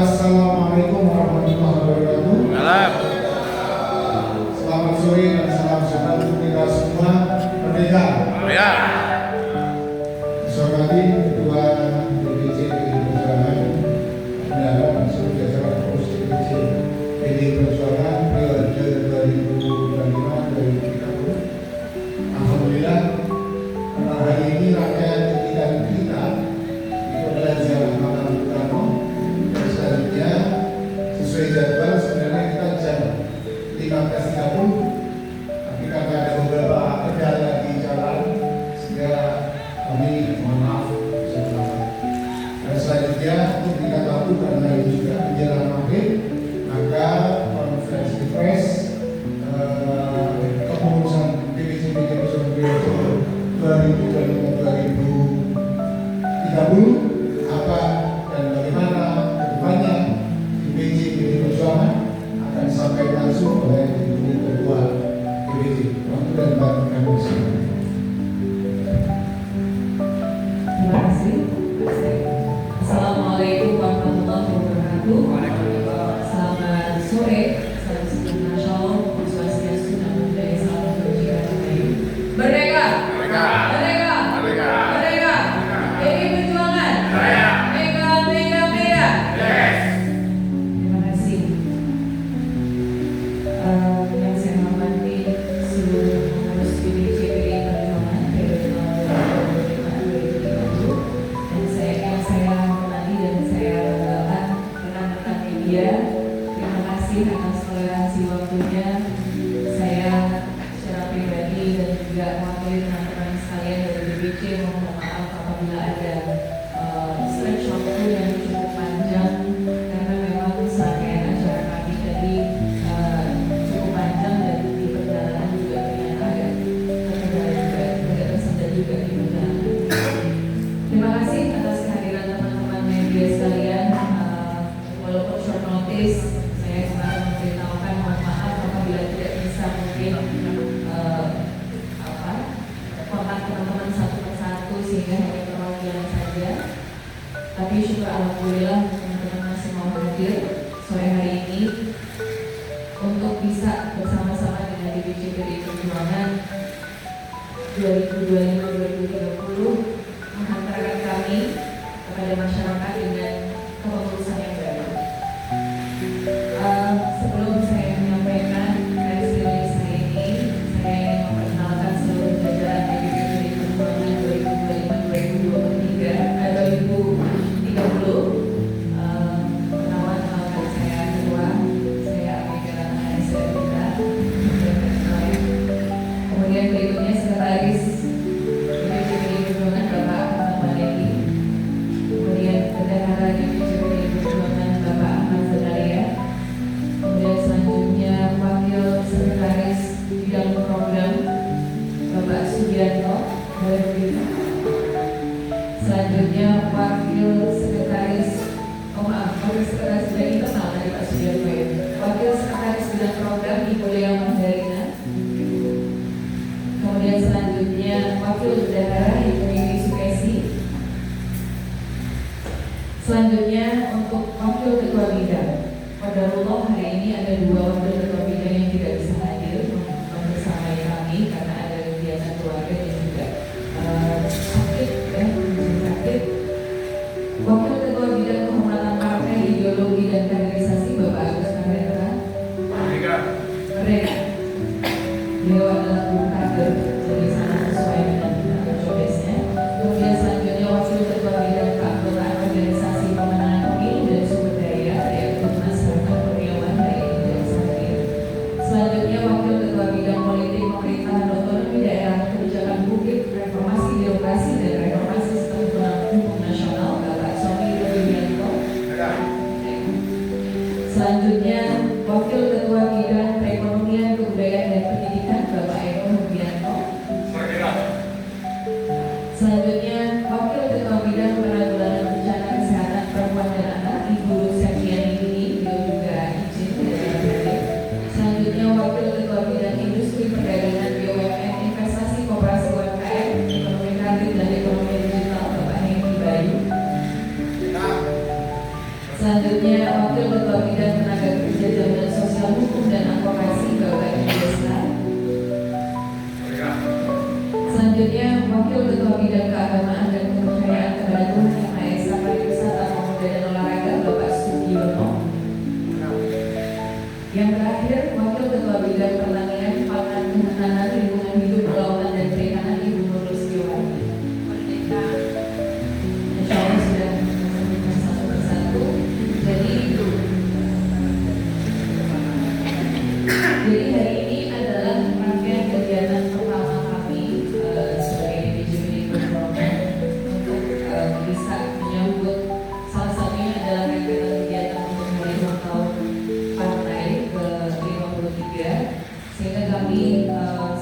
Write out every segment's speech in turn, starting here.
Assalamualaikum warahmatullahi wabarakatuh. Salam. Selamat sore dan salam sejahtera untuk kita semua. Merdeka. Ya. Saya hormati Ketua DPC PDI Perjuangan, Bendahara dan seluruh jajaran pengurus DPC PDI Perjuangan periode 2025-2030. Alhamdulillah, pada hari ini rangkaian ketiga kita itu adalah ziarah makam Bung Karno. Selanjutnya sesuai jadwal sebenarnya kita jam 15.30, tapi karena ada beberapa kendala di jalan sehingga kami mohon maaf sebelumnya. Dan selanjutnya untuk kita tahu karena ini juga menjelang maghrib, maka konferensi pers kepengurusan DPC PDI Perjuangan 2025-2030 apa dan bagaimana kedepannya DPC PDI Perjuangan akan disampaikan langsung oleh Ibu Ketua DPC. Waktu dan bahan kami semua. Terima kasih. Assalamualaikum warahmatullahi wabarakatuh. Selamat sore. Salam sejahtera, shalom, Om Swastiastu, Namo Buddhaya, salam kebajikan rahayu. Merdeka! Merdeka! Merdeka! Merdeka! Merdeka! PDI Perjuangan! Jaya! Mega, mega, mega! Yes! Terima kasih. Yang saya hormati seluruh pengurus DPC PDI Perjuangan periode 2025-2030, dan yang saya hormati dan saya banggakan rekan-rekan media. Terima kasih atas toleransi waktunya. Saya secara pribadi dan juga mewakili teman-teman sekalian dari DPC mohon maaf apabila ada stretch waktu yang cukup panjang, karena memang serangkaian acara kami tadi cukup panjang dan di perjalanan juga ternyata agak tersendat juga di perjalanan. Terima kasih atas kehadiran teman-teman media sekalian. Walaupun short notice, saya kemarin memberitahukan mohon maaf apabila tidak bisa mungkin kontak teman-teman satu persatu sehingga hanya perwakilan saja. Tapi syukur alhamdulillah teman-teman masih mau hadir sore hari ini untuk bisa bersama-sama dengan DPC PDI Perjuangan 2025-2030 menghantarkan kami kepada masyarakat dengan kepengurusan yang baru. Sebelum saya menyampaikan garis rilis hari ini, saya ingin memperkenalkan seluruh jajaran DPC PDI Perjuangan 2025-2030. Pertama, kenalkan saya Ketua, saya Mega Harisya Putra. Kemudian berikutnya Sekretaris DPC PDI Perjuangan Bapak Ahmad Maleki. Kemudian Bendahara DPC PDI Perjuangan Bapak Ahmad Zakaria. Kemudian selanjutnya Wakil Sekretaris Bidang Program Bapak Sugianto. Selanjutnya Wakil Sekretaris Wakil Sekretaris Bidang Internal dari Pak Sugianto ya. Wakil Sekretaris Bidang Program Ibu Lea Mandarina. Kemudian selanjutnya Wakil Bendahara Ibu Mimi Sukesi. Selanjutnya untuk Wakil Ketua Bidang, Qadarullah hari ini ada dua Wakil Ketua Bidang yang tidak bisa hadir membersamai kami karena ada kegiatan keluarga dan juga sakit. Wakil Ketua Bidang Kehormatan Partai Ideologi dan Kaderisasi Bapak Agus Mahendra. Merdeka! Merdeka. Beliau adalah guru kader, jadi sangat sesuai dengan jobdesknya. Kemudian selanjutnya Wakil Ketua Bidang Keanggotaan Organisasi Pemenangan Pemilu dan Sumber Daya yaitu Mas Harta Kurniawan dari Indonesia Hadir. Selanjutnya Wakil Ketua Bidang Politik Pemerintahan Otonomi Daerah Kebijakan Publik, Reformasi Birokrasi dan Reformasi Sistem Hukum Nasional Bapak Sony Rudianto. Selanjutnya Wakil Ketua Bidang Perekonomian, Kebudayaan dan Pendidikan Bapak Eko Rudianto. Selanjutnya, Wakil Ketua Bidang Keagamaan dan Kepercayaan kepada Tuhan Yang Maha Esa Pariwisata Pemuda dan Olahraga Bapak Sugiono. Yang terakhir, Wakil Ketua Bidang Pertanian, Pangan, Kehutanan, Lingkungan Hidup, Kelautan dan Perikanan Ibu Nurul Setiawati. Merdeka. Insya Allah sudah menemukan satu persatu. Jadi hari ini adalah rangkaian kegiatan pertama kami sebagai DPJPD Perjuangan untuk bisa menyambut salah satunya adalah rangkaian kegiatan untuk hari ulang tahun partai ke-53, sehingga kami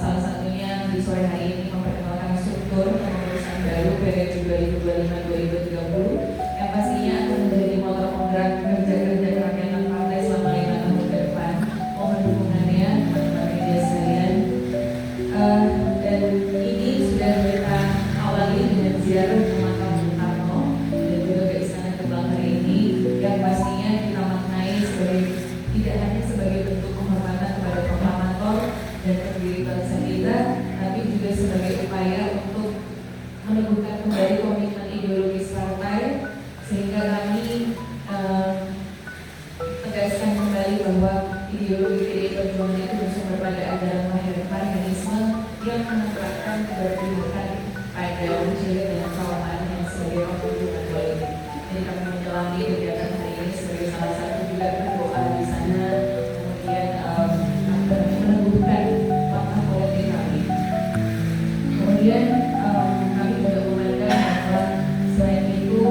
salah satunya di sore hari ini memperkenalkan struktur kepengurusan baru periode 2025-2030 yang pastinya akan menjadi motor penggerak kerja-kerja kerakyatan partai selama 5 tahun ke depan. Mohon dukungannya teman-teman media sekalian. Dan ini sudah kita awali dengan ziarah ke makam Bung Karno dan juga ke Istana Kebang hari ini, yang pastinya kita maknai sebagai tidak hanya sebagai bentuk penghormatan kepada proklamator dan pendiri bangsa kita, tapi juga sebagai upaya untuk meneguhkan kembali komitmen ideologis partai, sehingga kami tegaskan kembali bahwa ideologi PDI Perjuangan itu bersumber pada ajaran Marxisme yang menerapkan keberpihakan pada manusia dan kawan yang sebagai hubungan politik. Jadi kami menyelami kegiatan hari ini sebagai salah satu juga berdoa di sana, kemudian meneguhkan langkah politik kami. Kemudian kami juga memandang bahwa selain itu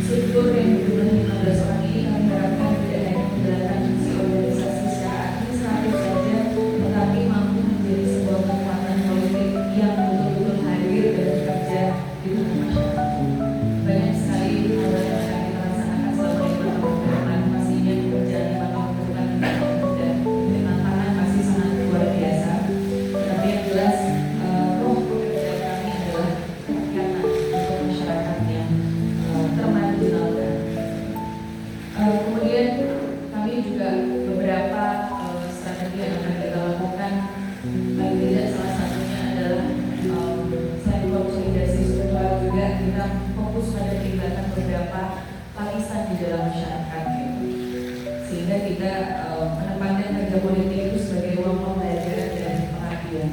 struktur yang jumlahnya 15 orang ini kami harapkan tidak hanya menjalankan fungsi organisasi secara administratif saja, tetapi mampu menjadi sebuah kekuatan politik yang betul-betul hadir dan bekerja di tengah masyarakat. Banyak sekali hal yang akan kita laksanakan selama 5 tahun ke depan. Pastinya pekerjaan 5 tahun ke depan tidak mudah dan tantangan pasti sangat luar biasa. Tapi yang jelas roh pekerjaan kami adalah kerakyatan untuk masyarakat yang termarginalkan. Kemudian kami juga beberapa strategi yang akan kita lakukan. Paling tidak salah satunya adalah selain konsolidasi struktural juga kita fokus pada pelibatan beberapa lapisan di dalam masyarakat, sehingga kita menempatkan kerja politik itu sebagai ruang pembelajaran dan pengabdian.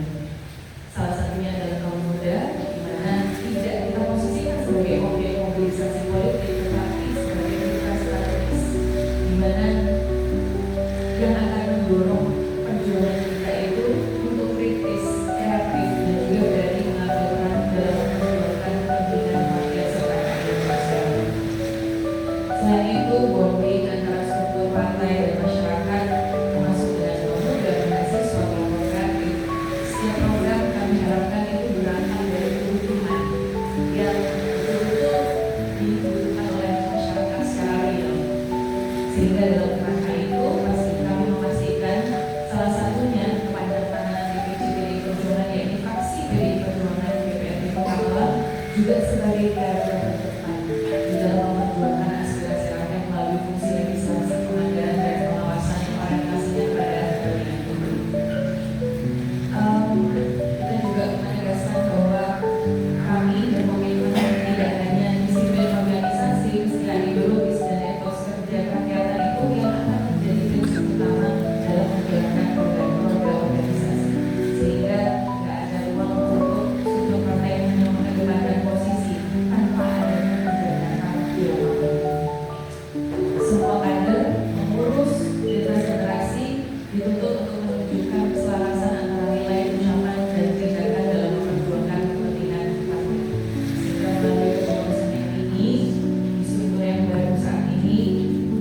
Salah satunya adalah kaum muda, di mana tidak kita posisikan sebagai objek mobilisasi politik, tetapi sebagai mitra strategis, di mana yang akan mendorong perjuangan kita itu untuk kritis, kreatif, dan juga berani mengambil peran dalam memperjuangkan kepentingan rakyat serta keadilan sosial. Selain itu, bonding antara struktur partai dan masyarakat, termasuk dengan kaum muda, mahasiswa, kelompok kreatif. Setiap program kami harapkan itu berangkat dari kebutuhan yang betul-betul dibutuhkan oleh masyarakat secara real. Sehingga dalam kerangka itu pasti kami memastikan salah satunya kepada tangan DPC PDI Perjuangan, yaitu fraksi PDI Perjuangan DPRD Kota Malang, juga sebagai garda terdepan di dalam memperjuangkan aspirasi rakyat melalui fungsi legislasi, penganggaran, dan pengawasan yang orientasinya pada kepentingan publik. Kita juga menegaskan bahwa kami berkomitmen tidak hanya disiplin organisasi, meski ideologis dan etos kerja kerakyatan itu yang akan menjadi prinsip utama dalam menjalankan program-program organisasi, sehingga tidak ada ruang untuk struktur partai yang hanya mengedepankan posisi tanpa adanya kegiatan aktif. Semua kader, pengurus, lintas generasi dituntut untuk menunjukkan keselarasan antara nilai, ucapan, dan tindakan dalam memperjuangkan kepentingan partai. Sehingga melalui kepengurusan yang ini, di struktur yang baru saat ini,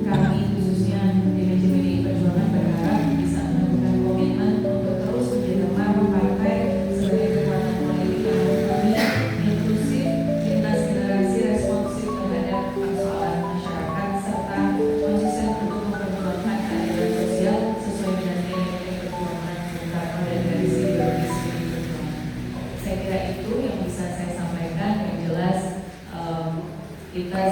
kami khususnya DPJPD Perjuangan berharap bisa menemukan komitmen untuk terus menjaga marwah partai sebagai kekuatan politik yang mumpuni, inklusif, lintas generasi, responsif terhadap persoalan masyarakat, serta konsisten untuk memperjuangkan keadilan sosial sesuai dengan nilai-nilai perjuangan Bung Karno dan garis ideologis PDI Perjuangan. Saya kira itu yang bisa saya sampaikan. Yang jelas kita